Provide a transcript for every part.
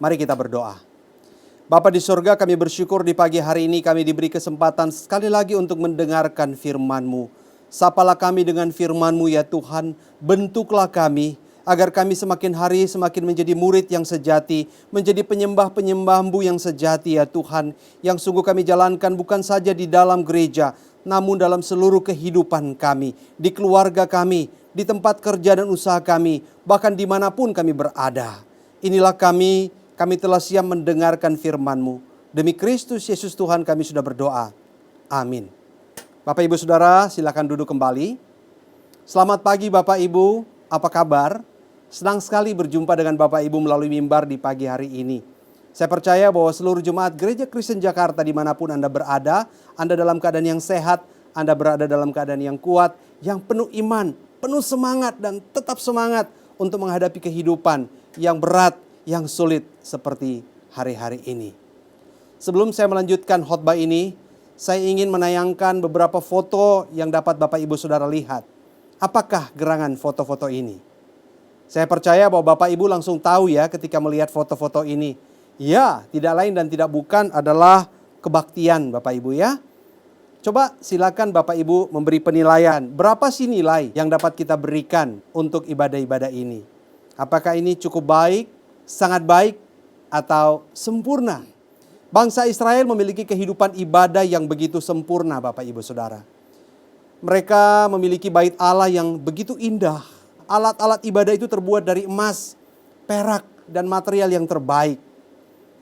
Mari kita berdoa. Bapa di surga, kami bersyukur di pagi hari ini kami diberi kesempatan sekali lagi untuk mendengarkan firman-Mu. Sapalah kami dengan firman-Mu ya Tuhan, bentuklah kami agar kami semakin hari semakin menjadi murid yang sejati, menjadi penyembah-penyembah-Mu yang sejati ya Tuhan, yang sungguh kami jalankan bukan saja di dalam gereja, namun dalam seluruh kehidupan kami, di keluarga kami, di tempat kerja dan usaha kami, bahkan dimanapun kami berada. Inilah kami telah siap mendengarkan firman-Mu. Demi Kristus Yesus Tuhan kami sudah berdoa. Amin. Bapak Ibu Saudara, silakan duduk kembali. Selamat pagi Bapak Ibu, apa kabar? Senang sekali berjumpa dengan Bapak Ibu melalui mimbar di pagi hari ini. Saya percaya bahwa seluruh jemaat Gereja Kristen Jakarta dimanapun Anda berada, Anda dalam keadaan yang sehat, Anda berada dalam keadaan yang kuat, yang penuh iman, penuh semangat dan tetap semangat untuk menghadapi kehidupan yang berat, yang sulit seperti hari-hari ini. Sebelum saya melanjutkan khotbah ini, saya ingin menayangkan beberapa foto yang dapat Bapak Ibu Saudara lihat. Apakah gerangan foto-foto ini? Saya percaya bahwa Bapak Ibu langsung tahu ya ketika melihat foto-foto ini. Ya, tidak lain dan tidak bukan adalah kebaktian Bapak Ibu ya. Coba silakan Bapak Ibu memberi penilaian. Berapa sih nilai yang dapat kita berikan untuk ibadah-ibadah ini? Apakah ini cukup baik, sangat baik, atau sempurna? Bangsa Israel memiliki kehidupan ibadah yang begitu sempurna Bapak Ibu Saudara. Mereka memiliki bait Allah yang begitu indah. Alat-alat ibadah itu terbuat dari emas, perak, dan material yang terbaik.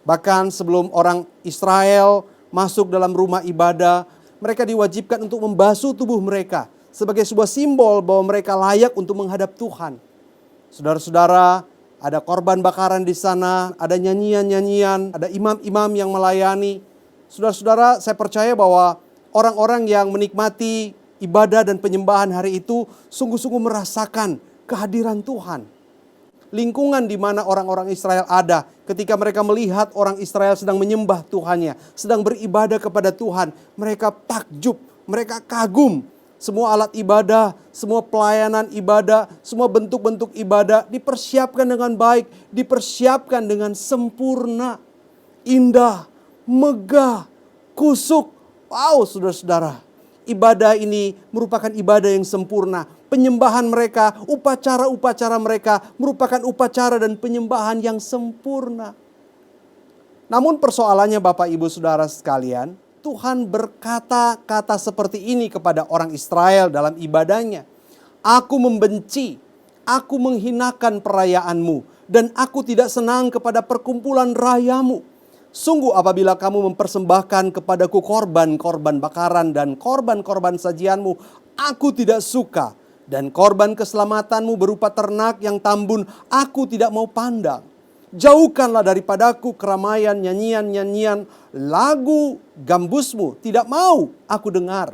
Bahkan sebelum orang Israel masuk dalam rumah ibadah, mereka diwajibkan untuk membasuh tubuh mereka sebagai sebuah simbol bahwa mereka layak untuk menghadap Tuhan. Saudara-saudara, ada korban bakaran di sana, ada nyanyian-nyanyian, ada imam-imam yang melayani. Saudara-saudara, saya percaya bahwa orang-orang yang menikmati ibadah dan penyembahan hari itu sungguh-sungguh merasakan kehadiran Tuhan. Lingkungan di mana orang-orang Israel ada ketika mereka melihat orang Israel sedang menyembah Tuhannya, sedang beribadah kepada Tuhan, mereka takjub, mereka kagum. Semua alat ibadah, semua pelayanan ibadah, semua bentuk-bentuk ibadah dipersiapkan dengan baik, dipersiapkan dengan sempurna, indah, megah, kusuk. Wow, saudara-saudara, ibadah ini merupakan ibadah yang sempurna. Penyembahan mereka, upacara-upacara mereka merupakan upacara dan penyembahan yang sempurna. Namun persoalannya Bapak Ibu Saudara sekalian, Tuhan berkata-kata seperti ini kepada orang Israel dalam ibadahnya. Aku membenci, aku menghinakan perayaanmu, dan aku tidak senang kepada perkumpulan rayamu. Sungguh apabila kamu mempersembahkan kepadaku korban-korban bakaran dan korban-korban sajianmu, aku tidak suka. Dan korban keselamatanmu berupa ternak yang tambun, aku tidak mau pandang. Jauhkanlah daripadaku keramaian, nyanyian-nyanyian, lagu gambusmu, tidak mau aku dengar.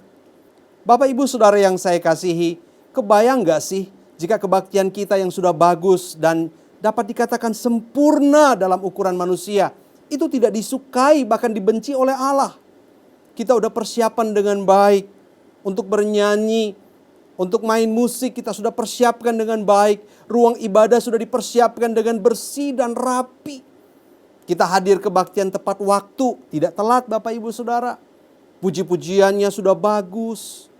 Bapak Ibu Saudara yang saya kasihi, kebayang gak sih jika kebaktian kita yang sudah bagus dan dapat dikatakan sempurna dalam ukuran manusia, itu tidak disukai bahkan dibenci oleh Allah. Kita udah persiapan dengan baik untuk bernyanyi, untuk main musik kita sudah persiapkan dengan baik. Ruang ibadah sudah dipersiapkan dengan bersih dan rapi. Kita hadir kebaktian tepat waktu, tidak telat Bapak Ibu Saudara. Puji-pujiannya sudah bagus.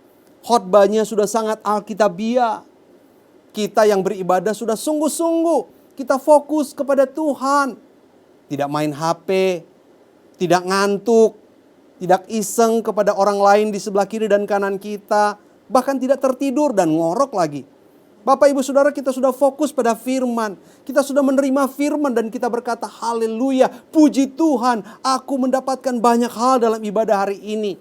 Khotbahnya sudah sangat alkitabiah. Kita yang beribadah sudah sungguh-sungguh. Kita fokus kepada Tuhan. Tidak main HP, tidak ngantuk, tidak iseng kepada orang lain di sebelah kiri dan kanan kita. Bahkan tidak tertidur dan ngorok lagi. Bapak Ibu Saudara, kita sudah fokus pada firman. Kita sudah menerima firman dan kita berkata haleluya, puji Tuhan, aku mendapatkan banyak hal dalam ibadah hari ini.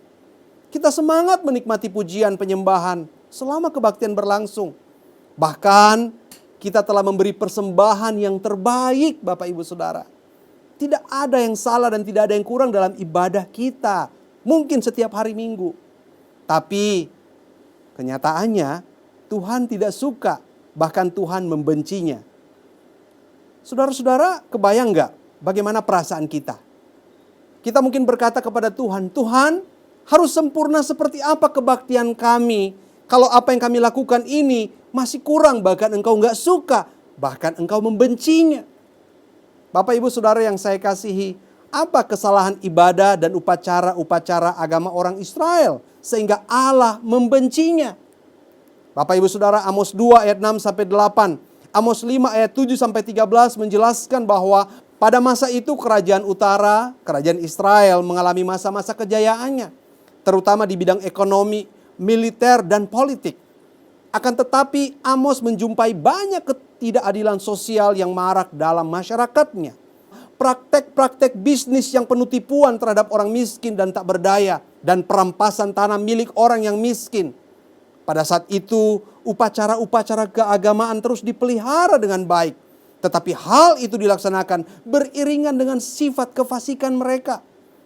Kita semangat menikmati pujian penyembahan selama kebaktian berlangsung. Bahkan kita telah memberi persembahan yang terbaik Bapak Ibu Saudara. Tidak ada yang salah dan tidak ada yang kurang dalam ibadah kita. Mungkin setiap hari Minggu. Tapi kenyataannya Tuhan tidak suka, bahkan Tuhan membencinya. Saudara-saudara, kebayang gak bagaimana perasaan kita? Kita mungkin berkata kepada Tuhan, Tuhan harus sempurna seperti apa kebaktian kami. Kalau apa yang kami lakukan ini masih kurang, bahkan Engkau gak suka, bahkan Engkau membencinya. Bapak Ibu Saudara yang saya kasihi, apa kesalahan ibadah dan upacara-upacara agama orang Israel sehingga Allah membencinya? Bapak Ibu Saudara, Amos 2 ayat 6 sampai 8, Amos 5 ayat 7 sampai 13 menjelaskan bahwa pada masa itu kerajaan utara, kerajaan Israel mengalami masa-masa kejayaannya, terutama di bidang ekonomi, militer, dan politik. Akan tetapi Amos menjumpai banyak ketidakadilan sosial yang marak dalam masyarakatnya. Praktek-praktek bisnis yang penuh tipuan terhadap orang miskin dan tak berdaya, dan perampasan tanah milik orang yang miskin. Pada saat itu upacara-upacara keagamaan terus dipelihara dengan baik. Tetapi hal itu dilaksanakan beriringan dengan sifat kefasikan mereka.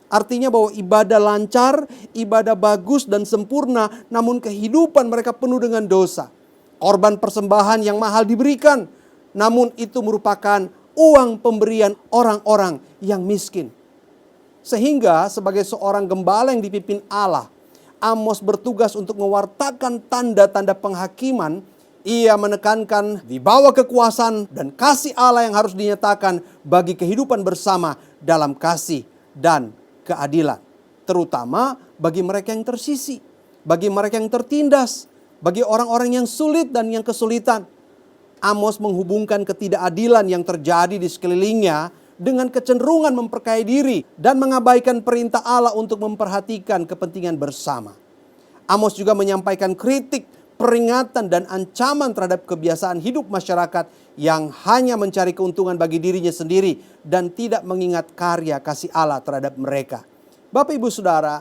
Artinya bahwa ibadah lancar, ibadah bagus dan sempurna, namun kehidupan mereka penuh dengan dosa. Korban persembahan yang mahal diberikan, namun itu merupakan uang pemberian orang-orang yang miskin. Sehingga sebagai seorang gembala yang dipimpin Allah, Amos bertugas untuk mewartakan tanda-tanda penghakiman. Ia menekankan di bawah kekuasaan dan kasih Allah yang harus dinyatakan bagi kehidupan bersama dalam kasih dan keadilan, terutama bagi mereka yang tersisi, bagi mereka yang tertindas, bagi orang-orang yang sulit dan yang kesulitan. Amos menghubungkan ketidakadilan yang terjadi di sekelilingnya dengan kecenderungan memperkaya diri dan mengabaikan perintah Allah untuk memperhatikan kepentingan bersama. Amos juga menyampaikan kritik, peringatan dan ancaman terhadap kebiasaan hidup masyarakat yang hanya mencari keuntungan bagi dirinya sendiri dan tidak mengingat karya kasih Allah terhadap mereka. Bapak Ibu Saudara,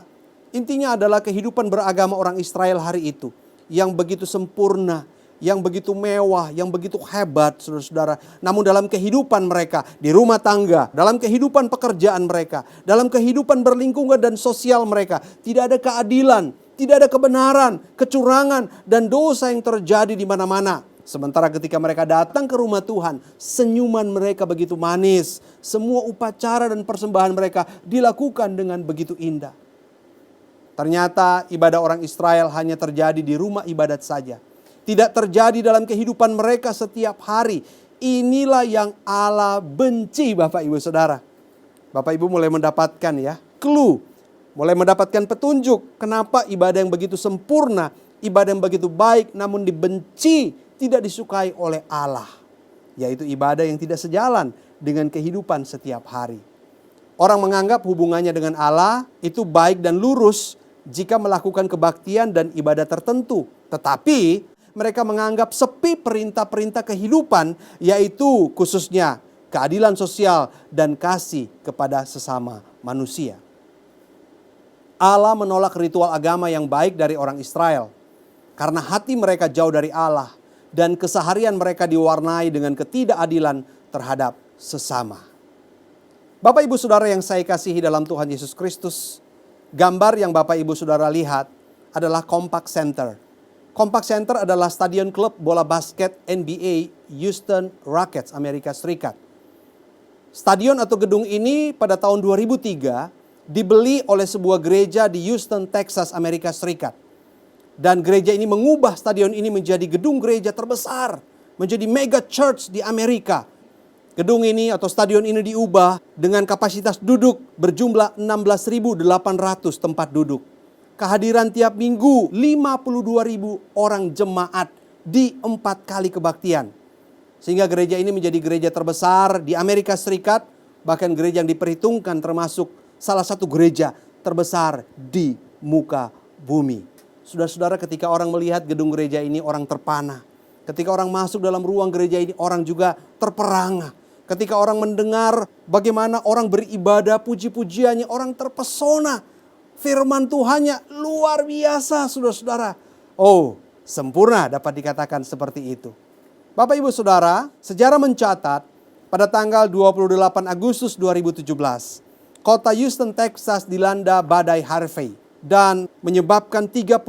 intinya adalah kehidupan beragama orang Israel hari itu yang begitu sempurna, yang begitu mewah, yang begitu hebat, saudara-saudara. Namun dalam kehidupan mereka, di rumah tangga, dalam kehidupan pekerjaan mereka, dalam kehidupan berlingkungan dan sosial mereka, tidak ada keadilan, tidak ada kebenaran, kecurangan, dan dosa yang terjadi di mana-mana. Sementara ketika mereka datang ke rumah Tuhan, senyuman mereka begitu manis. Semua upacara dan persembahan mereka dilakukan dengan begitu indah. Ternyata ibadah orang Israel hanya terjadi di rumah ibadat saja. Tidak terjadi dalam kehidupan mereka setiap hari. Inilah yang Allah benci, Bapak Ibu Saudara. Bapak Ibu mulai mendapatkan clue. Mulai mendapatkan petunjuk kenapa ibadah yang begitu sempurna, ibadah yang begitu baik namun dibenci, tidak disukai oleh Allah. Yaitu ibadah yang tidak sejalan dengan kehidupan setiap hari. Orang menganggap hubungannya dengan Allah itu baik dan lurus jika melakukan kebaktian dan ibadah tertentu. Tetapi mereka menganggap sepi perintah-perintah kehidupan, yaitu khususnya keadilan sosial dan kasih kepada sesama manusia. Allah menolak ritual agama yang baik dari orang Israel karena hati mereka jauh dari Allah dan keseharian mereka diwarnai dengan ketidakadilan terhadap sesama. Bapak Ibu Saudara yang saya kasihi dalam Tuhan Yesus Kristus, gambar yang Bapak Ibu Saudara lihat adalah Compaq Center. Compaq Center adalah stadion klub bola basket NBA Houston Rockets Amerika Serikat. Stadion atau gedung ini pada tahun 2003 dibeli oleh sebuah gereja di Houston, Texas, Amerika Serikat. Dan gereja ini mengubah stadion ini menjadi gedung gereja terbesar, menjadi mega church di Amerika. Gedung ini atau stadion ini diubah dengan kapasitas duduk berjumlah 16.800 tempat duduk. Kehadiran tiap minggu 52.000 orang jemaat di 4 kali kebaktian. Sehingga gereja ini menjadi gereja terbesar di Amerika Serikat, bahkan gereja yang diperhitungkan termasuk salah satu gereja terbesar di muka bumi. Saudara-saudara, ketika orang melihat gedung gereja ini, orang terpana. Ketika orang masuk dalam ruang gereja ini, orang juga terperangah. Ketika orang mendengar bagaimana orang beribadah, puji-pujiannya, orang terpesona. Firman Tuhannya luar biasa, saudara-saudara. Oh, sempurna dapat dikatakan seperti itu. Bapak Ibu Saudara, sejarah mencatat pada tanggal 28 Agustus 2017, kota Houston, Texas dilanda badai Harvey dan menyebabkan 30.000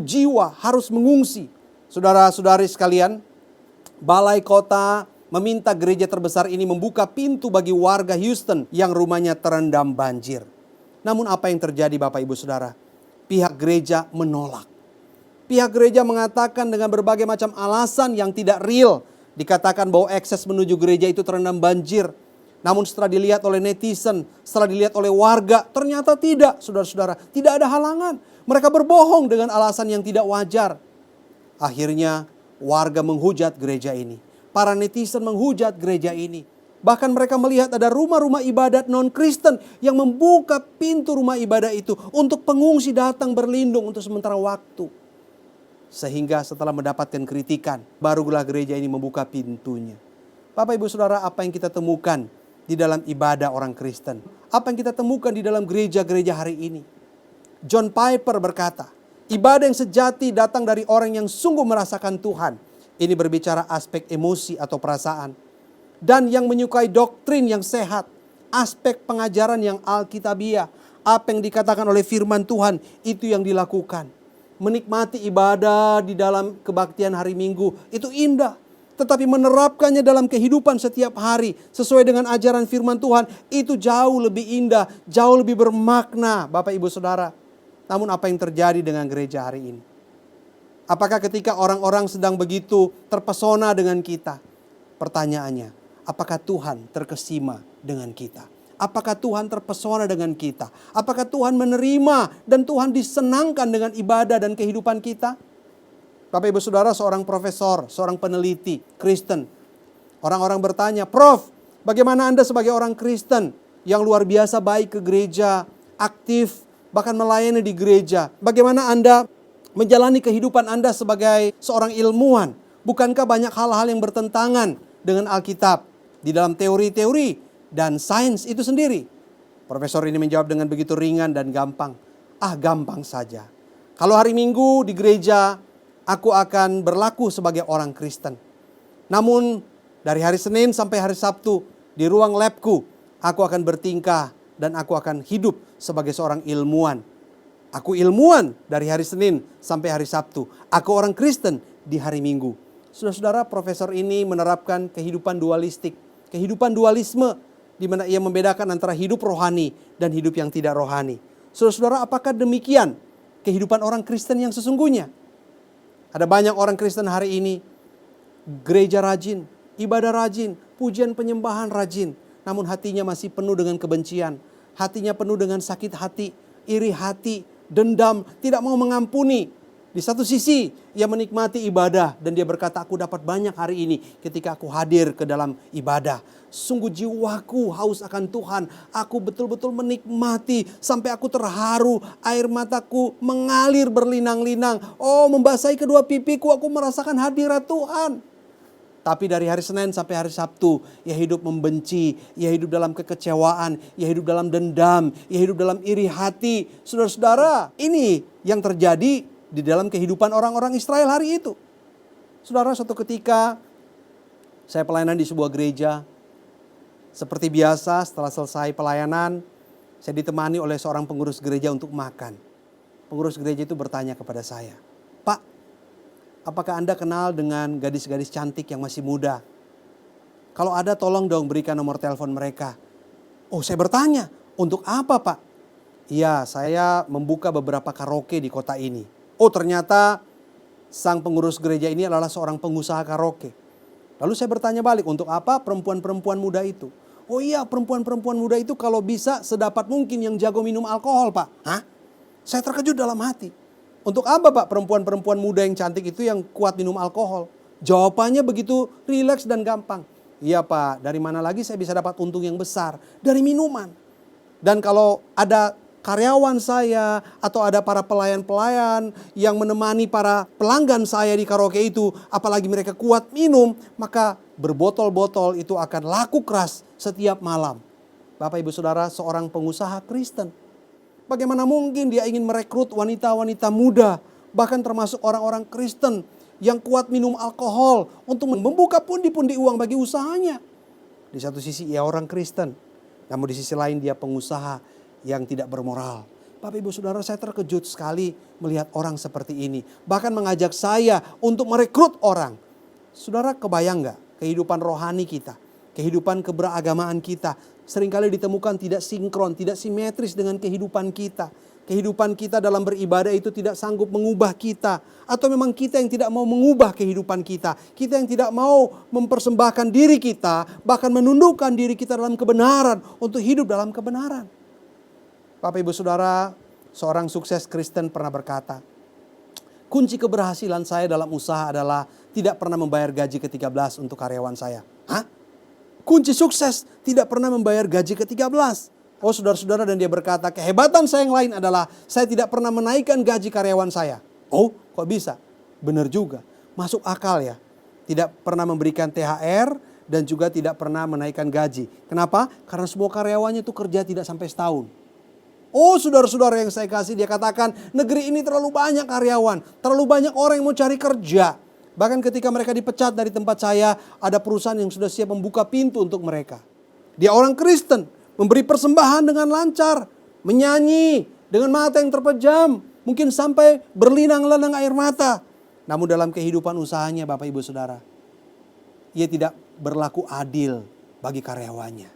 jiwa harus mengungsi. Saudara-saudari sekalian, balai kota meminta gereja terbesar ini membuka pintu bagi warga Houston yang rumahnya terendam banjir. Namun apa yang terjadi Bapak Ibu Saudara? Pihak gereja menolak. Pihak gereja mengatakan dengan berbagai macam alasan yang tidak real. Dikatakan bahwa akses menuju gereja itu terendam banjir. Namun setelah dilihat oleh netizen, setelah dilihat oleh warga, ternyata tidak, saudara-saudara. Tidak ada halangan. Mereka berbohong dengan alasan yang tidak wajar. Akhirnya warga menghujat gereja ini. Para netizen menghujat gereja ini. Bahkan mereka melihat ada rumah-rumah ibadat non-Kristen yang membuka pintu rumah ibadah itu untuk pengungsi datang berlindung untuk sementara waktu. Sehingga setelah mendapatkan kritikan, barulah gereja ini membuka pintunya. Bapak, Ibu, Saudara, apa yang kita temukan di dalam ibadah orang Kristen? Apa yang kita temukan di dalam gereja-gereja hari ini? John Piper berkata, ibadah yang sejati datang dari orang yang sungguh merasakan Tuhan. Ini berbicara aspek emosi atau perasaan. Dan yang menyukai doktrin yang sehat, aspek pengajaran yang alkitabiah, apa yang dikatakan oleh firman Tuhan, itu yang dilakukan. Menikmati ibadah di dalam kebaktian hari Minggu, itu indah. Tetapi menerapkannya dalam kehidupan setiap hari, sesuai dengan ajaran firman Tuhan, itu jauh lebih indah, jauh lebih bermakna, Bapak, Ibu, Saudara. Namun apa yang terjadi dengan gereja hari ini? Apakah ketika orang-orang sedang begitu terpesona dengan kita? Pertanyaannya, apakah Tuhan terkesima dengan kita? Apakah Tuhan terpesona dengan kita? Apakah Tuhan menerima dan Tuhan disenangkan dengan ibadah dan kehidupan kita? Bapak, Ibu, Saudara, seorang profesor, seorang peneliti Kristen. Orang-orang bertanya, Prof, bagaimana Anda sebagai orang Kristen yang luar biasa baik ke gereja, aktif, bahkan melayani di gereja. Bagaimana Anda menjalani kehidupan Anda sebagai seorang ilmuwan? Bukankah banyak hal-hal yang bertentangan dengan Alkitab di dalam teori-teori dan sains itu sendiri? Profesor ini menjawab dengan begitu ringan dan gampang. Gampang saja. Kalau hari Minggu di gereja, aku akan berlaku sebagai orang Kristen. Namun dari hari Senin sampai hari Sabtu di ruang labku, aku akan bertingkah dan aku akan hidup sebagai seorang ilmuwan. Aku ilmuwan dari hari Senin sampai hari Sabtu. Aku orang Kristen di hari Minggu. Saudara-saudara, profesor ini menerapkan kehidupan dualistik. Kehidupan dualisme di mana ia membedakan antara hidup rohani dan hidup yang tidak rohani. Saudara-saudara, apakah demikian kehidupan orang Kristen yang sesungguhnya? Ada banyak orang Kristen hari ini, gereja rajin, ibadah rajin, pujian penyembahan rajin. Namun hatinya masih penuh dengan kebencian. Hatinya penuh dengan sakit hati, iri hati, dendam, tidak mau mengampuni. Di satu sisi, ia menikmati ibadah dan dia berkata, aku dapat banyak hari ini ketika aku hadir ke dalam ibadah. Sungguh jiwaku haus akan Tuhan. Aku betul-betul menikmati sampai aku terharu. Air mataku mengalir berlinang-linang. Membasahi kedua pipiku, aku merasakan hadirat Tuhan. Tapi dari hari Senin sampai hari Sabtu, ia hidup membenci, ia hidup dalam kekecewaan, ia hidup dalam dendam, ia hidup dalam iri hati. Saudara-saudara, ini yang terjadi di dalam kehidupan orang-orang Israel hari itu. Saudara, suatu ketika saya pelayanan di sebuah gereja. Seperti biasa, setelah selesai pelayanan, saya ditemani oleh seorang pengurus gereja untuk makan. Pengurus gereja itu bertanya kepada saya, Pak, apakah Anda kenal dengan gadis-gadis cantik yang masih muda? Kalau ada tolong dong berikan nomor telepon mereka. Saya bertanya, untuk apa Pak? Iya, saya membuka beberapa karaoke di kota ini. Ternyata sang pengurus gereja ini adalah seorang pengusaha karaoke. Lalu saya bertanya balik, untuk apa perempuan-perempuan muda itu? Iya, perempuan-perempuan muda itu kalau bisa sedapat mungkin yang jago minum alkohol Pak. Hah? Saya terkejut dalam hati. Untuk apa Pak perempuan-perempuan muda yang cantik itu yang kuat minum alkohol? Jawabannya begitu rileks dan gampang. Iya Pak, dari mana lagi saya bisa dapat untung yang besar? Dari minuman. Dan kalau ada karyawan saya atau ada para pelayan-pelayan yang menemani para pelanggan saya di karaoke itu, apalagi mereka kuat minum, maka berbotol-botol itu akan laku keras setiap malam. Bapak, Ibu, Saudara, seorang pengusaha Kristen, bagaimana mungkin dia ingin merekrut wanita-wanita muda, bahkan termasuk orang-orang Kristen yang kuat minum alkohol untuk membuka pundi-pundi uang bagi usahanya. Di satu sisi ia orang Kristen, namun di sisi lain dia pengusaha yang tidak bermoral. Bapak, Ibu, Saudara, saya terkejut sekali melihat orang seperti ini. Bahkan mengajak saya untuk merekrut orang. Saudara, kebayang gak kehidupan rohani kita, kehidupan keberagamaan kita seringkali ditemukan tidak sinkron, tidak simetris dengan kehidupan kita. Kehidupan kita dalam beribadah itu tidak sanggup mengubah kita. Atau memang kita yang tidak mau mengubah kehidupan kita. Kita yang tidak mau mempersembahkan diri kita, bahkan menundukkan diri kita dalam kebenaran untuk hidup dalam kebenaran. Bapak Ibu Saudara, seorang sukses Kristen pernah berkata, kunci keberhasilan saya dalam usaha adalah tidak pernah membayar gaji ke-13 untuk karyawan saya. Hah? Kunci sukses tidak pernah membayar gaji ke-13. Oh saudara-saudara, dan dia berkata, kehebatan saya yang lain adalah saya tidak pernah menaikkan gaji karyawan saya. Oh kok bisa? Benar juga, masuk akal ya. Tidak pernah memberikan THR dan juga tidak pernah menaikkan gaji. Kenapa? Karena semua karyawannya itu kerja tidak sampai setahun. Oh saudara-saudara yang saya kasih, dia katakan negeri ini terlalu banyak karyawan, terlalu banyak orang yang mau cari kerja. Bahkan ketika mereka dipecat dari tempat saya, ada perusahaan yang sudah siap membuka pintu untuk mereka. Dia orang Kristen, memberi persembahan dengan lancar, menyanyi dengan mata yang terpejam, mungkin sampai berlinang-linang air mata. Namun dalam kehidupan usahanya Bapak Ibu Saudara, ia tidak berlaku adil bagi karyawannya.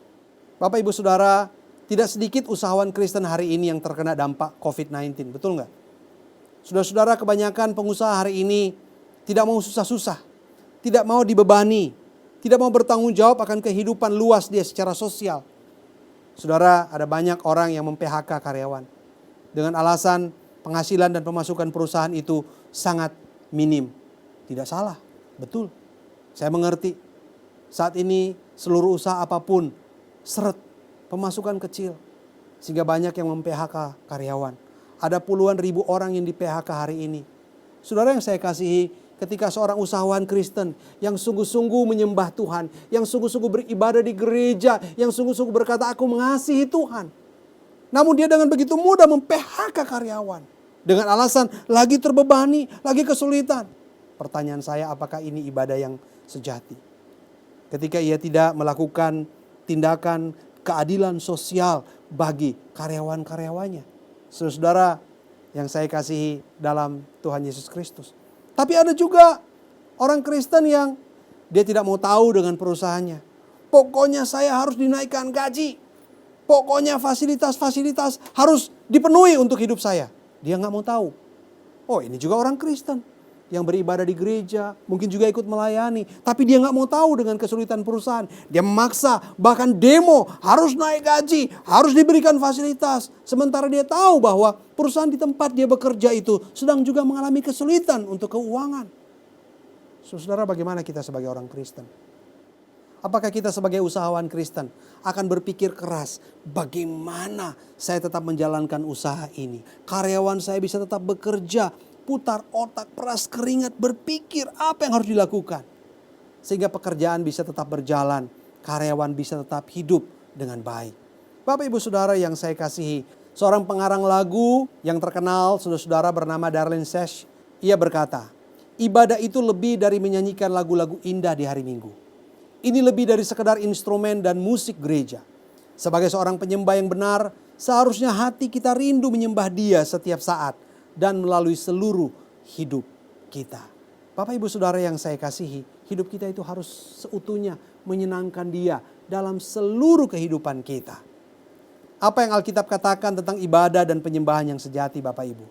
Bapak Ibu Saudara, tidak sedikit usahawan Kristen hari ini yang terkena dampak COVID-19, betul nggak? Saudara-saudara, kebanyakan pengusaha hari ini tidak mau susah-susah, tidak mau dibebani, tidak mau bertanggung jawab akan kehidupan luas dia secara sosial. Saudara, ada banyak orang yang mem-PHK karyawan dengan alasan penghasilan dan pemasukan perusahaan itu sangat minim. Tidak salah, betul. Saya mengerti. Saat ini seluruh usaha apapun seret, pemasukan kecil, sehingga banyak yang mem-PHK karyawan. Ada puluhan ribu orang yang di-PHK hari ini. Saudara yang saya kasihi, ketika seorang usahawan Kristen yang sungguh-sungguh menyembah Tuhan, yang sungguh-sungguh beribadah di gereja, yang sungguh-sungguh berkata aku mengasihi Tuhan. Namun dia dengan begitu mudah mem-PHK karyawan. Dengan alasan lagi terbebani, lagi kesulitan. Pertanyaan saya, apakah ini ibadah yang sejati? Ketika ia tidak melakukan tindakan keadilan sosial bagi karyawan-karyawannya. Saudara yang saya kasihi dalam Tuhan Yesus Kristus. Tapi ada juga orang Kristen yang dia tidak mau tahu dengan perusahaannya. Pokoknya saya harus dinaikkan gaji. Pokoknya fasilitas-fasilitas harus dipenuhi untuk hidup saya. Dia nggak mau tahu. Oh, ini juga orang Kristen yang beribadah di gereja, mungkin juga ikut melayani. Tapi dia nggak mau tahu dengan kesulitan perusahaan. Dia memaksa, bahkan demo, harus naik gaji, harus diberikan fasilitas. Sementara dia tahu bahwa perusahaan di tempat dia bekerja itu sedang juga mengalami kesulitan untuk keuangan. Saudara, bagaimana kita sebagai orang Kristen? Apakah kita sebagai usahawan Kristen akan berpikir keras, bagaimana saya tetap menjalankan usaha ini? Karyawan saya bisa tetap bekerja, putar otak, peras keringat, berpikir apa yang harus dilakukan. Sehingga pekerjaan bisa tetap berjalan, karyawan bisa tetap hidup dengan baik. Bapak Ibu Saudara yang saya kasihi, seorang pengarang lagu yang terkenal, saudara-saudara, bernama Darlene Sesh, ia berkata, ibadah itu lebih dari menyanyikan lagu-lagu indah di hari Minggu. Ini lebih dari sekedar instrumen dan musik gereja. Sebagai seorang penyembah yang benar, seharusnya hati kita rindu menyembah Dia setiap saat dan melalui seluruh hidup kita. Bapak Ibu Saudara yang saya kasihi, hidup kita itu harus seutuhnya menyenangkan Dia dalam seluruh kehidupan kita. Apa yang Alkitab katakan tentang ibadah dan penyembahan yang sejati, Bapak Ibu?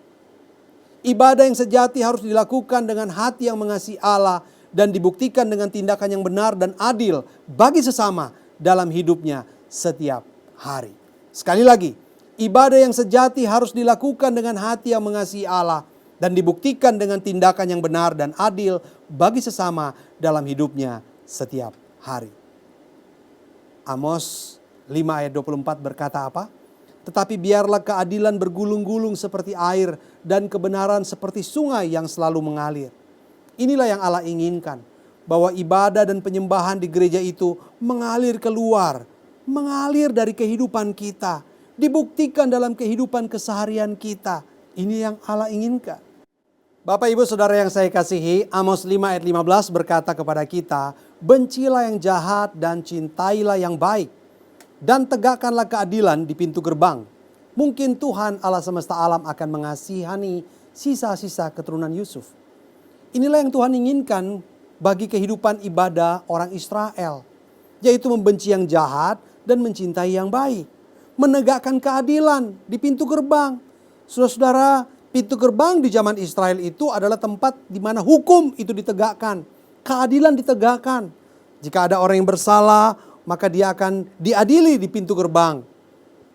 Ibadah yang sejati harus dilakukan dengan hati yang mengasihi Allah dan dibuktikan dengan tindakan yang benar dan adil bagi sesama dalam hidupnya setiap hari. Sekali lagi, ibadah yang sejati harus dilakukan dengan hati yang mengasihi Allah dan dibuktikan dengan tindakan yang benar dan adil bagi sesama dalam hidupnya setiap hari. Amos 5 ayat 24 berkata apa? Tetapi biarlah keadilan bergulung-gulung seperti air dan kebenaran seperti sungai yang selalu mengalir. Inilah yang Allah inginkan, bahwa ibadah dan penyembahan di gereja itu mengalir keluar, mengalir dari kehidupan kita, dibuktikan dalam kehidupan keseharian kita. Ini yang Allah inginkan. Bapak Ibu Saudara yang saya kasihi, Amos 5 ayat 15 berkata kepada kita, bencilah yang jahat dan cintailah yang baik, dan tegakkanlah keadilan di pintu gerbang. Mungkin Tuhan Allah semesta alam akan mengasihani sisa-sisa keturunan Yusuf. Inilah yang Tuhan inginkan bagi kehidupan ibadah orang Israel, yaitu membenci yang jahat dan mencintai yang baik. Menegakkan keadilan di pintu gerbang. Saudara-saudara, pintu gerbang di zaman Israel itu adalah tempat di mana hukum itu ditegakkan. Keadilan ditegakkan. Jika ada orang yang bersalah, maka dia akan diadili di pintu gerbang.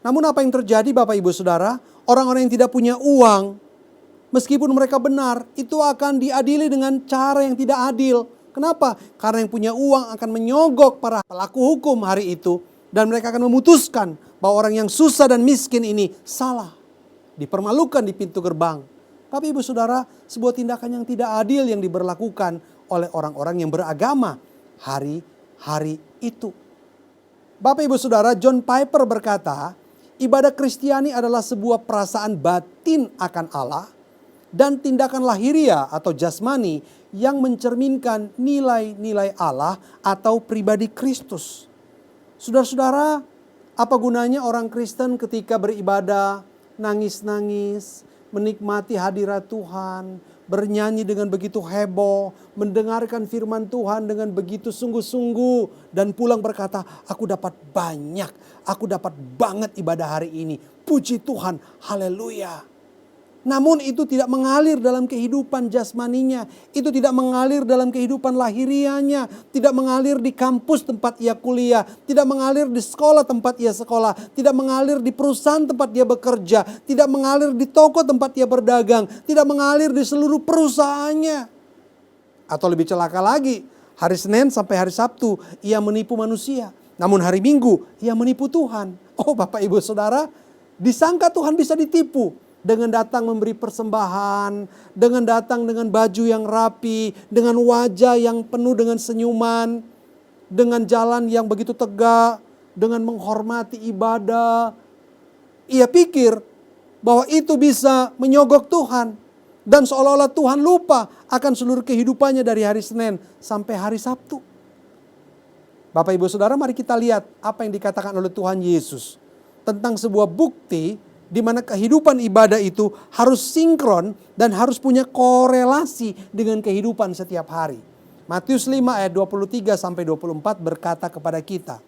Namun apa yang terjadi Bapak Ibu Saudara? Orang-orang yang tidak punya uang, meskipun mereka benar, itu akan diadili dengan cara yang tidak adil. Kenapa? Karena yang punya uang akan menyogok para pelaku hukum hari itu. Dan mereka akan memutuskan bahwa orang yang susah dan miskin ini salah. Dipermalukan di pintu gerbang. Bapak Ibu Saudara, sebuah tindakan yang tidak adil yang diberlakukan oleh orang-orang yang beragama hari-hari itu. Bapak Ibu Saudara, John Piper berkata, ibadah Kristiani adalah sebuah perasaan batin akan Allah dan tindakan lahiriah atau jasmani yang mencerminkan nilai-nilai Allah atau pribadi Kristus. Saudara-saudara, apa gunanya orang Kristen ketika beribadah, nangis-nangis, menikmati hadirat Tuhan, bernyanyi dengan begitu heboh, mendengarkan firman Tuhan dengan begitu sungguh-sungguh, dan pulang berkata, aku dapat banyak, aku dapat banget ibadah hari ini. Puji Tuhan, haleluya. Namun itu tidak mengalir dalam kehidupan jasmaninya. Itu tidak mengalir dalam kehidupan lahiriahnya. Tidak mengalir di kampus tempat ia kuliah. Tidak mengalir di sekolah tempat ia sekolah. Tidak mengalir di perusahaan tempat dia bekerja. Tidak mengalir di toko tempat ia berdagang. Tidak mengalir di seluruh perusahaannya. Atau lebih celaka lagi, hari Senin sampai hari Sabtu ia menipu manusia. Namun hari Minggu ia menipu Tuhan. Oh Bapak Ibu Saudara, disangka Tuhan bisa ditipu. Dengan datang memberi persembahan, dengan datang dengan baju yang rapi, dengan wajah yang penuh dengan senyuman, dengan jalan yang begitu tegak, dengan menghormati ibadah. Ia pikir bahwa itu bisa menyogok Tuhan. Dan seolah-olah Tuhan lupa akan seluruh kehidupannya dari hari Senin sampai hari Sabtu. Bapak Ibu Saudara, mari kita lihat apa yang dikatakan oleh Tuhan Yesus tentang sebuah bukti di mana kehidupan ibadah itu harus sinkron dan harus punya korelasi dengan kehidupan setiap hari. Matius 5 ayat 23 sampai 24 berkata kepada kita,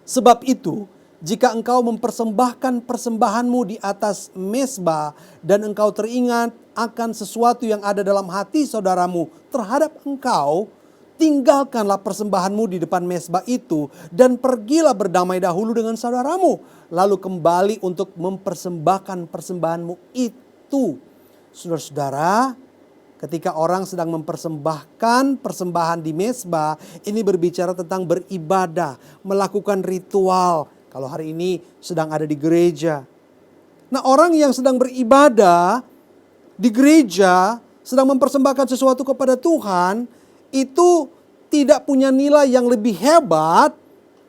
sebab itu jika engkau mempersembahkan persembahanmu di atas mezbah dan engkau teringat akan sesuatu yang ada dalam hati saudaramu terhadap engkau, tinggalkanlah persembahanmu di depan mezbah itu dan pergilah berdamai dahulu dengan saudaramu. Lalu kembali untuk mempersembahkan persembahanmu itu. Saudara-saudara, ketika orang sedang mempersembahkan persembahan di mezbah, ini berbicara tentang beribadah, melakukan ritual. Kalau hari ini sedang ada di gereja. Nah, orang yang sedang beribadah di gereja, sedang mempersembahkan sesuatu kepada Tuhan, itu tidak punya nilai yang lebih hebat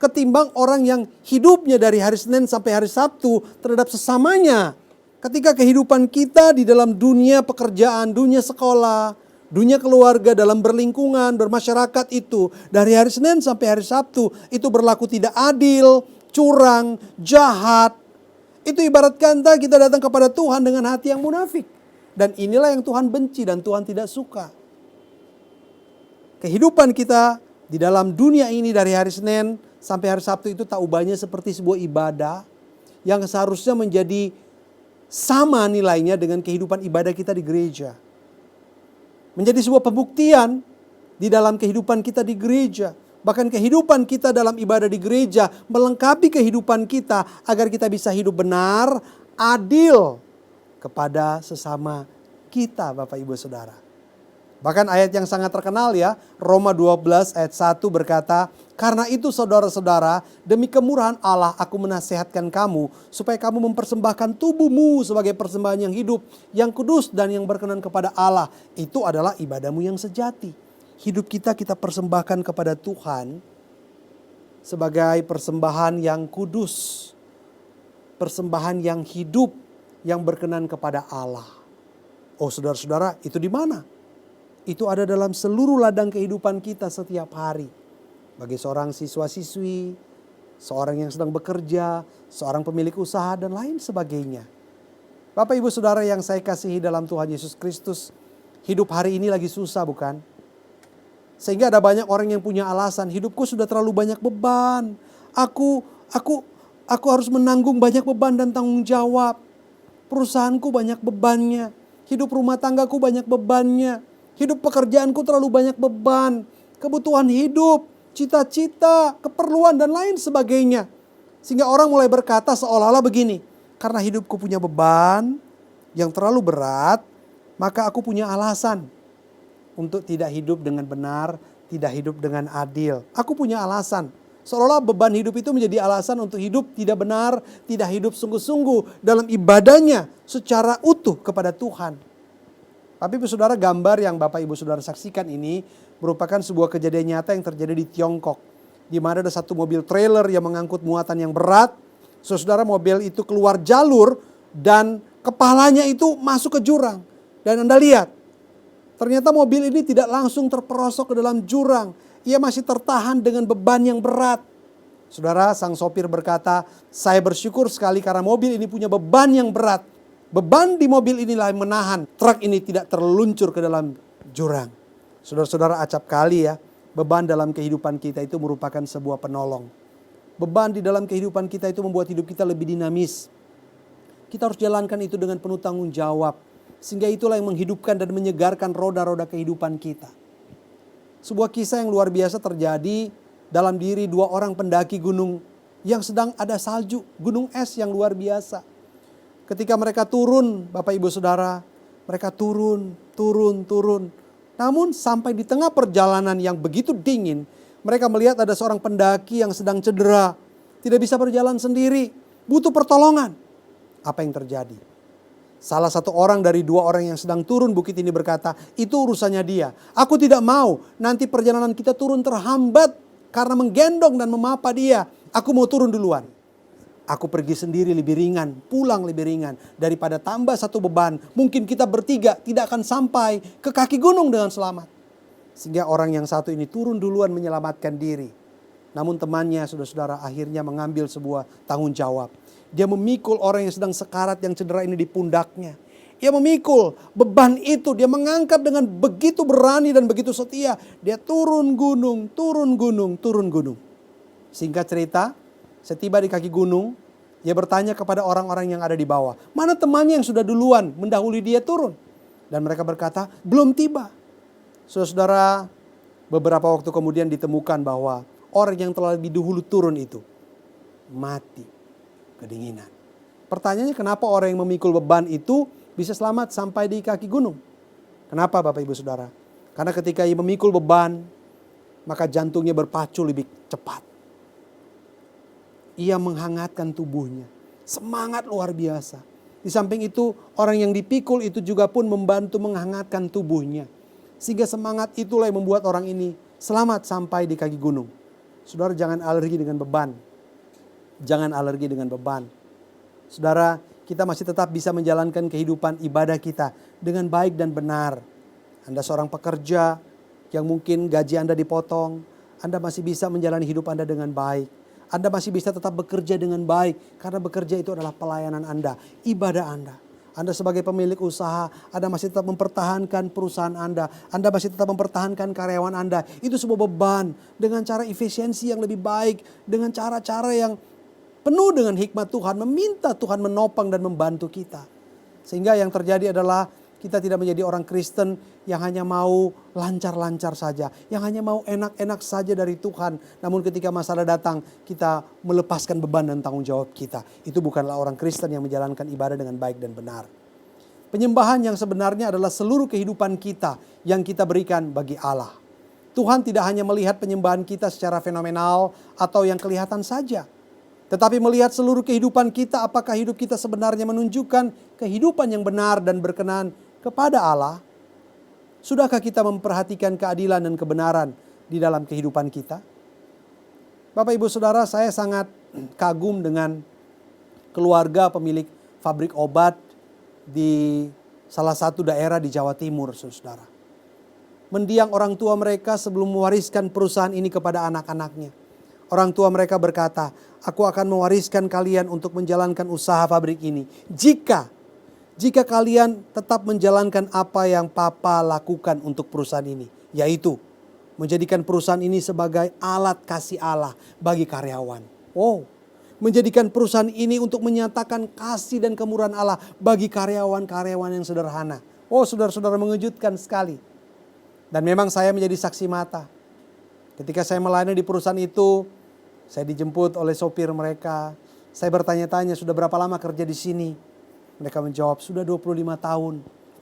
ketimbang orang yang hidupnya dari hari Senin sampai hari Sabtu terhadap sesamanya. Ketika kehidupan kita di dalam dunia pekerjaan, dunia sekolah, dunia keluarga, dalam berlingkungan, bermasyarakat itu, dari hari Senin sampai hari Sabtu, itu berlaku tidak adil, curang, jahat. Itu ibarat kata kita datang kepada Tuhan dengan hati yang munafik. Dan inilah yang Tuhan benci dan Tuhan tidak suka. Kehidupan kita di dalam dunia ini dari hari Senin sampai hari Sabtu itu tak ubahnya seperti sebuah ibadah yang seharusnya menjadi sama nilainya dengan kehidupan ibadah kita di gereja. Menjadi sebuah pembuktian di dalam kehidupan kita di gereja. Bahkan kehidupan kita dalam ibadah di gereja melengkapi kehidupan kita agar kita bisa hidup benar, adil kepada sesama kita, Bapak Ibu Saudara. Bahkan ayat yang sangat terkenal ya, Roma 12 ayat 1 berkata, karena itu saudara-saudara, demi kemurahan Allah aku menasihatkan kamu, supaya kamu mempersembahkan tubuhmu sebagai persembahan yang hidup, yang kudus dan yang berkenan kepada Allah. Itu adalah ibadahmu yang sejati. Hidup kita persembahkan kepada Tuhan sebagai persembahan yang kudus, persembahan yang hidup, yang berkenan kepada Allah. Oh saudara-saudara, itu di mana? Itu ada dalam seluruh ladang kehidupan kita setiap hari. Bagi seorang siswa-siswi, seorang yang sedang bekerja, seorang pemilik usaha dan lain sebagainya. Bapak Ibu Saudara yang saya kasihi dalam Tuhan Yesus Kristus, hidup hari ini lagi susah bukan? Sehingga ada banyak orang yang punya alasan, hidupku sudah terlalu banyak beban. Aku harus menanggung banyak beban dan tanggung jawab. Perusahaanku banyak bebannya. Hidup rumah tanggaku banyak bebannya. Hidup pekerjaanku terlalu banyak beban. Kebutuhan hidup, cita-cita, keperluan dan lain sebagainya. Sehingga orang mulai berkata seolah-olah begini. Karena hidupku punya beban yang terlalu berat, maka aku punya alasan untuk tidak hidup dengan benar, tidak hidup dengan adil. Aku punya alasan. Seolah-olah beban hidup itu menjadi alasan untuk hidup tidak benar, tidak hidup sungguh-sungguh dalam ibadahnya secara utuh kepada Tuhan. Tapi Ibu Saudara, gambar yang Bapak Ibu Saudara saksikan ini merupakan sebuah kejadian nyata yang terjadi di Tiongkok. Di mana ada satu mobil trailer yang mengangkut muatan yang berat. Saudara, mobil itu keluar jalur dan kepalanya itu masuk ke jurang. Dan Anda lihat, ternyata mobil ini tidak langsung terperosok ke dalam jurang. Ia masih tertahan dengan beban yang berat. Saudara, sang sopir berkata, saya bersyukur sekali karena mobil ini punya beban yang berat. Beban di mobil inilah yang menahan truk ini tidak terluncur ke dalam jurang. Saudara-saudara, acap kali ya, beban dalam kehidupan kita itu merupakan sebuah penolong. Beban di dalam kehidupan kita itu membuat hidup kita lebih dinamis. Kita harus jalankan itu dengan penuh tanggung jawab. Sehingga itulah yang menghidupkan dan menyegarkan roda-roda kehidupan kita. Sebuah kisah yang luar biasa terjadi dalam diri dua orang pendaki gunung yang sedang ada salju, gunung es yang luar biasa. Ketika mereka turun, Bapak Ibu Saudara, mereka turun. Namun sampai di tengah perjalanan yang begitu dingin, mereka melihat ada seorang pendaki yang sedang cedera, tidak bisa berjalan sendiri, butuh pertolongan. Apa yang terjadi? Salah satu orang dari dua orang yang sedang turun bukit ini berkata, itu urusannya dia. Aku tidak mau nanti perjalanan kita turun terhambat karena menggendong dan memapa dia. Aku mau turun duluan. Aku pergi sendiri lebih ringan, pulang lebih ringan. Daripada tambah satu beban, mungkin kita bertiga tidak akan sampai ke kaki gunung dengan selamat. Sehingga orang yang satu ini turun duluan menyelamatkan diri. Namun temannya, saudara-saudara, akhirnya mengambil sebuah tanggung jawab. Dia memikul orang yang sedang sekarat yang cedera ini di pundaknya. Dia memikul beban itu. Dia mengangkat dengan begitu berani dan begitu setia. Dia turun gunung. Singkat cerita, setiba di kaki gunung, dia bertanya kepada orang-orang yang ada di bawah. Mana temannya yang sudah duluan mendahului dia turun? Dan mereka berkata, belum tiba. Saudara, beberapa waktu kemudian ditemukan bahwa orang yang telah lebih dahulu turun itu mati kedinginan. Pertanyaannya, kenapa orang yang memikul beban itu bisa selamat sampai di kaki gunung? Kenapa Bapak Ibu Saudara? Karena ketika ia memikul beban, maka jantungnya berpacu lebih cepat. Ia menghangatkan tubuhnya. Semangat luar biasa. Di samping itu, orang yang dipikul itu juga pun membantu menghangatkan tubuhnya. Sehingga semangat itulah yang membuat orang ini selamat sampai di kaki gunung. Saudara, jangan alergi dengan beban. Jangan alergi dengan beban. Saudara, kita masih tetap bisa menjalankan kehidupan ibadah kita dengan baik dan benar. Anda seorang pekerja yang mungkin gaji Anda dipotong, Anda masih bisa menjalani hidup Anda dengan baik. Anda masih bisa tetap bekerja dengan baik karena bekerja itu adalah pelayanan Anda, ibadah Anda. Anda sebagai pemilik usaha, Anda masih tetap mempertahankan perusahaan Anda. Anda masih tetap mempertahankan karyawan Anda. Itu sebuah beban dengan cara efisiensi yang lebih baik, dengan cara-cara yang penuh dengan hikmat Tuhan, meminta Tuhan menopang dan membantu kita. Sehingga yang terjadi adalah kita tidak menjadi orang Kristen yang hanya mau lancar-lancar saja, yang hanya mau enak-enak saja dari Tuhan. Namun ketika masalah datang, kita melepaskan beban dan tanggung jawab kita. Itu bukanlah orang Kristen yang menjalankan ibadah dengan baik dan benar. Penyembahan yang sebenarnya adalah seluruh kehidupan kita yang kita berikan bagi Allah. Tuhan tidak hanya melihat penyembahan kita secara fenomenal atau yang kelihatan saja. Tetapi melihat seluruh kehidupan kita, apakah hidup kita sebenarnya menunjukkan kehidupan yang benar dan berkenan kepada Allah. Sudahkah kita memperhatikan keadilan dan kebenaran di dalam kehidupan kita? Bapak Ibu Saudara, saya sangat kagum dengan keluarga pemilik pabrik obat di salah satu daerah di Jawa Timur, saudara. Mendiang orang tua mereka sebelum mewariskan perusahaan ini kepada anak-anaknya. Orang tua mereka berkata, aku akan mewariskan kalian untuk menjalankan usaha pabrik ini. Jika kalian tetap menjalankan apa yang Papa lakukan untuk perusahaan ini. Yaitu menjadikan perusahaan ini sebagai alat kasih Allah bagi karyawan. Oh, menjadikan perusahaan ini untuk menyatakan kasih dan kemurahan Allah bagi karyawan-karyawan yang sederhana. Oh, saudara-saudara, mengejutkan sekali. Dan memang saya menjadi saksi mata. Ketika saya melayani di perusahaan itu, saya dijemput oleh sopir mereka. Saya bertanya-tanya, sudah berapa lama kerja di sini? Mereka menjawab, sudah 25 tahun.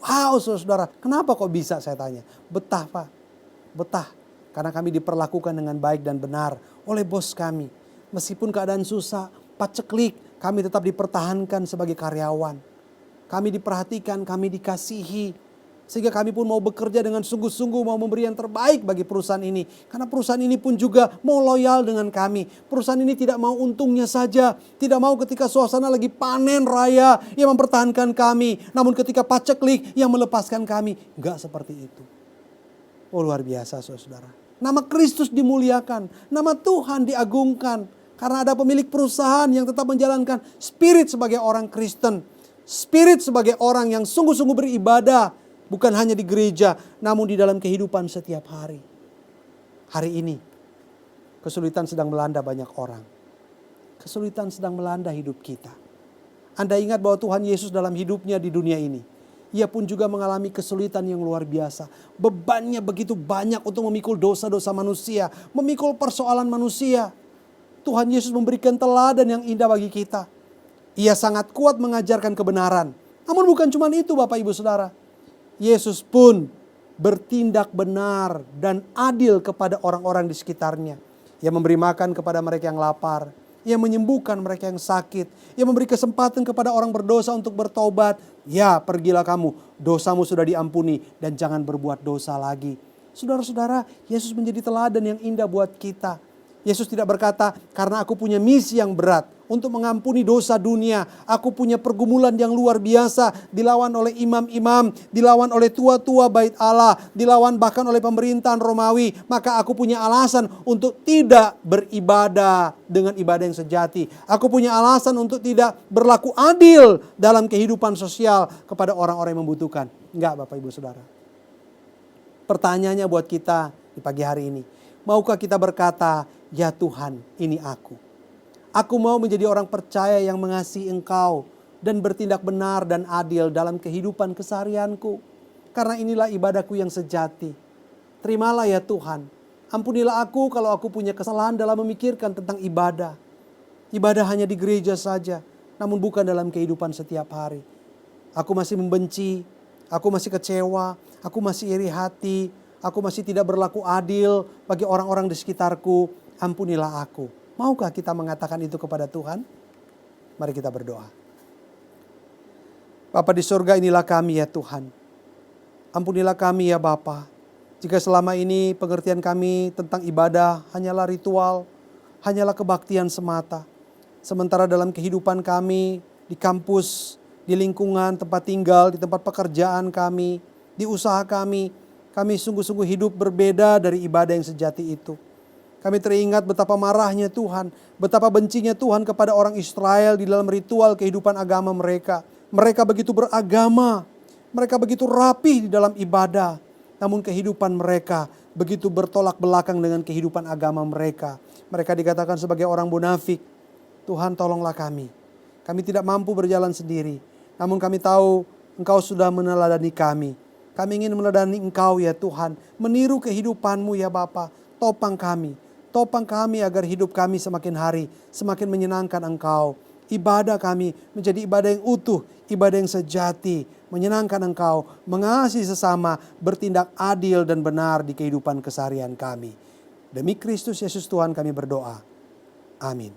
Wow, saudara-saudara, kenapa kok bisa, saya tanya. Betah, Pak. Betah. Karena kami diperlakukan dengan baik dan benar oleh bos kami. Meskipun keadaan susah, paceklik, kami tetap dipertahankan sebagai karyawan. Kami diperhatikan, kami dikasihi. Sehingga kami pun mau bekerja dengan sungguh-sungguh, mau memberi yang terbaik bagi perusahaan ini. Karena perusahaan ini pun juga mau loyal dengan kami. Perusahaan ini tidak mau untungnya saja. Tidak mau ketika suasana lagi panen raya yang mempertahankan kami. Namun ketika paceklik yang melepaskan kami. Enggak seperti itu. Oh, luar biasa, saudara. Nama Kristus dimuliakan. Nama Tuhan diagungkan. Karena ada pemilik perusahaan yang tetap menjalankan spirit sebagai orang Kristen. Spirit sebagai orang yang sungguh-sungguh beribadah. Bukan hanya di gereja, namun di dalam kehidupan setiap hari. Hari ini, kesulitan sedang melanda banyak orang. Kesulitan sedang melanda hidup kita. Anda ingat bahwa Tuhan Yesus dalam hidupnya di dunia ini, Ia pun juga mengalami kesulitan yang luar biasa. Bebannya begitu banyak untuk memikul dosa-dosa manusia, memikul persoalan manusia. Tuhan Yesus memberikan teladan yang indah bagi kita. Ia sangat kuat mengajarkan kebenaran. Namun bukan cuma itu, Bapak Ibu Saudara. Yesus pun bertindak benar dan adil kepada orang-orang di sekitarnya. Ia memberi makan kepada mereka yang lapar. Ia menyembuhkan mereka yang sakit. Ia memberi kesempatan kepada orang berdosa untuk bertobat. Ya, pergilah kamu, dosamu sudah diampuni dan jangan berbuat dosa lagi. Saudara-saudara, Yesus menjadi teladan yang indah buat kita. Yesus tidak berkata, karena aku punya misi yang berat untuk mengampuni dosa dunia. Aku punya pergumulan yang luar biasa. Dilawan oleh imam-imam, dilawan oleh tua-tua bait Allah, dilawan bahkan oleh pemerintahan Romawi. Maka aku punya alasan untuk tidak beribadah dengan ibadah yang sejati. Aku punya alasan untuk tidak berlaku adil dalam kehidupan sosial kepada orang-orang yang membutuhkan. Enggak, Bapak Ibu Saudara. Pertanyaannya buat kita di pagi hari ini. Maukah kita berkata, ya Tuhan, ini aku. Aku mau menjadi orang percaya yang mengasihi Engkau dan bertindak benar dan adil dalam kehidupan keseharianku. Karena inilah ibadahku yang sejati. Terimalah ya Tuhan. Ampunilah aku kalau aku punya kesalahan dalam memikirkan tentang ibadah. Ibadah hanya di gereja saja, namun bukan dalam kehidupan setiap hari. Aku masih membenci, aku masih kecewa, aku masih iri hati, aku masih tidak berlaku adil bagi orang-orang di sekitarku. Ampunilah aku. Maukah kita mengatakan itu kepada Tuhan? Mari kita berdoa. Bapa di surga, inilah kami ya Tuhan. Ampunilah kami ya Bapa. Jika selama ini pengertian kami tentang ibadah hanyalah ritual, hanyalah kebaktian semata. Sementara dalam kehidupan kami, di kampus, di lingkungan tempat tinggal, di tempat pekerjaan kami, di usaha kami sungguh-sungguh hidup berbeda dari ibadah yang sejati itu. Kami teringat betapa marahnya Tuhan, betapa bencinya Tuhan kepada orang Israel di dalam ritual kehidupan agama mereka. Mereka begitu beragama, mereka begitu rapih di dalam ibadah. Namun kehidupan mereka begitu bertolak belakang dengan kehidupan agama mereka. Mereka dikatakan sebagai orang munafik. Tuhan, tolonglah kami. Kami tidak mampu berjalan sendiri. Namun kami tahu Engkau sudah meneladani kami. Kami ingin meneladani Engkau ya Tuhan. Meniru kehidupan-Mu ya Bapa. Topang kami. Topang kami agar hidup kami semakin hari semakin menyenangkan Engkau. Ibadah kami menjadi ibadah yang utuh, ibadah yang sejati, menyenangkan Engkau, mengasihi sesama, bertindak adil dan benar di kehidupan keseharian kami. Demi Kristus Yesus Tuhan kami berdoa. Amin.